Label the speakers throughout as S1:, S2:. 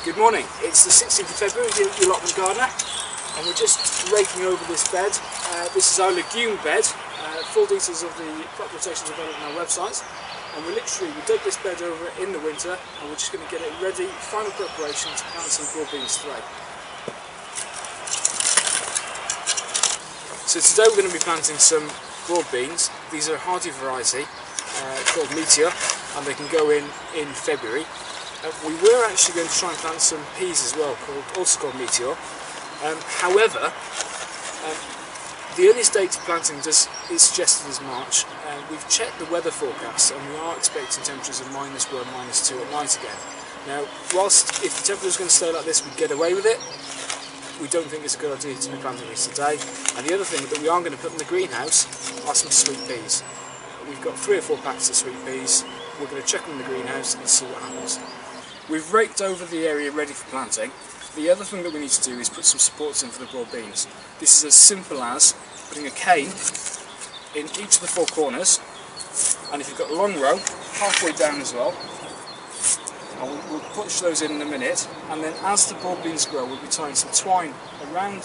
S1: Good morning, it's the 16th of February here at the Allotment Gardener and we're just raking over this bed. This is our legume bed. Full details of the crop rotations available on our website, and we dug this bed over in the winter and we're just going to get it ready, final preparation to plant some broad beans today. So today we're going to be planting some broad beans. These are a hardy variety called Meteor, and they can go in February. We were actually going to try and plant some peas as well, also called Meteor. However, the earliest date of planting is suggested as March. We've checked the weather forecast and we are expecting temperatures of -1, -2 at night again. Now, whilst if the temperature is going to stay like this, we'd get away with it, we don't think it's a good idea to be planting these today. And the other thing that we are going to put in the greenhouse are some sweet peas. We've got 3 or 4 packets of sweet peas. We're going to check them in the greenhouse and see what happens. We've raked over the area ready for planting. The other thing that we need to do is put some supports in for the broad beans. This is as simple as putting a cane in each of the 4 corners, and if you've got a long row, halfway down as well. And we'll push those in a minute, and then as the broad beans grow we'll be tying some twine around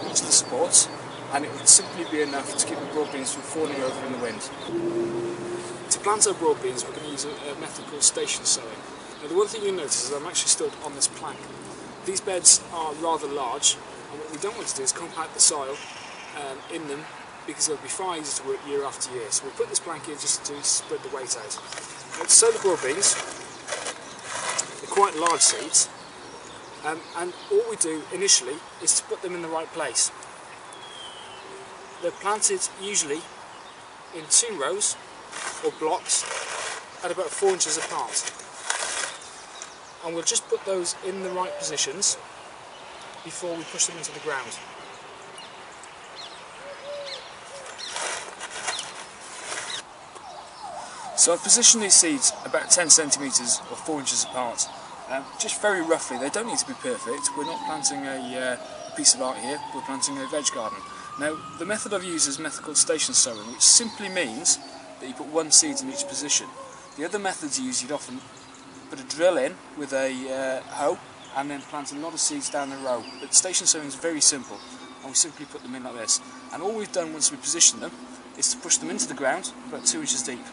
S1: each of the supports, and it would simply be enough to keep the broad beans from falling over in the wind. To plant our broad beans we're going to use a method called station sowing. Now the one thing you'll notice is I'm actually stood on this plank. These beds are rather large, and what we don't want to do is compact the soil in them, because they'll be far easier to work year after year. So we'll put this plank in just to spread the weight out. Now to sow the broad beans, they're quite large seeds, and all we do initially is to put them in the right place. They're planted usually in 2 rows or blocks at about 4 inches apart. And we'll just put those in the right positions before we push them into the ground. So I've positioned these seeds about 10 centimetres or 4 inches apart, just very roughly. They don't need to be perfect. We're not planting a piece of art here, we're planting a veg garden. Now the method I've used is a method called station sowing, which simply means that you put 1 seed in each position. The other methods you use, you'd often put a drill in with a hoe and then plant a lot of seeds down the row. But station sowing is very simple, and we simply put them in like this. And all we've done once we position them is to push them into the ground about 2 inches deep.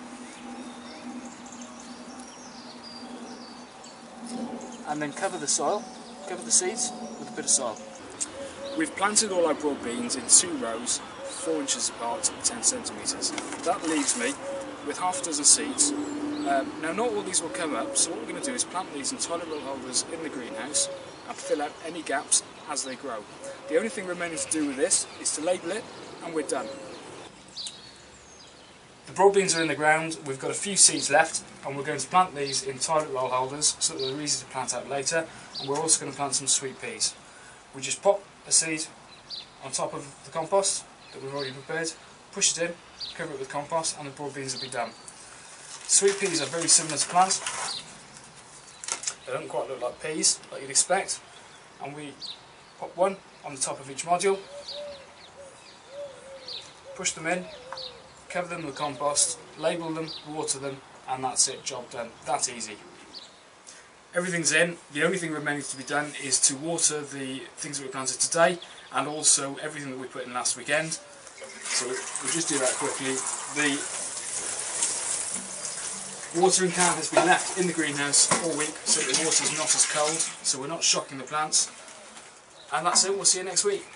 S1: And then cover the seeds with a bit of soil. We've planted all our broad beans in 2 rows, 4 inches apart at 10 centimetres. That leaves me with half a dozen seeds. Now not all these will come up, so what we're going to do is plant these in toilet roll holders in the greenhouse and fill out any gaps as they grow. The only thing remaining to do with this is to label it, and we're done. The broad beans are in the ground, we've got a few seeds left, and we're going to plant these in toilet roll holders so that they're easy to plant out later, and we're also going to plant some sweet peas. We just pop a seed on top of the compost that we've already prepared, push it in, cover it with compost, and the broad beans will be done. Sweet peas are very similar to plants. They don't quite look like peas, like you'd expect, and we pop one on the top of each module, push them in, cover them with compost, label them, water them, and that's it, job done. That's easy. Everything's in. The only thing remaining to be done is to water the things that we planted today, and also everything that we put in last weekend. So we'll just do that quickly. The watering can has been left in the greenhouse all week so the water's not as cold, so we're not shocking the plants. And that's it, we'll see you next week.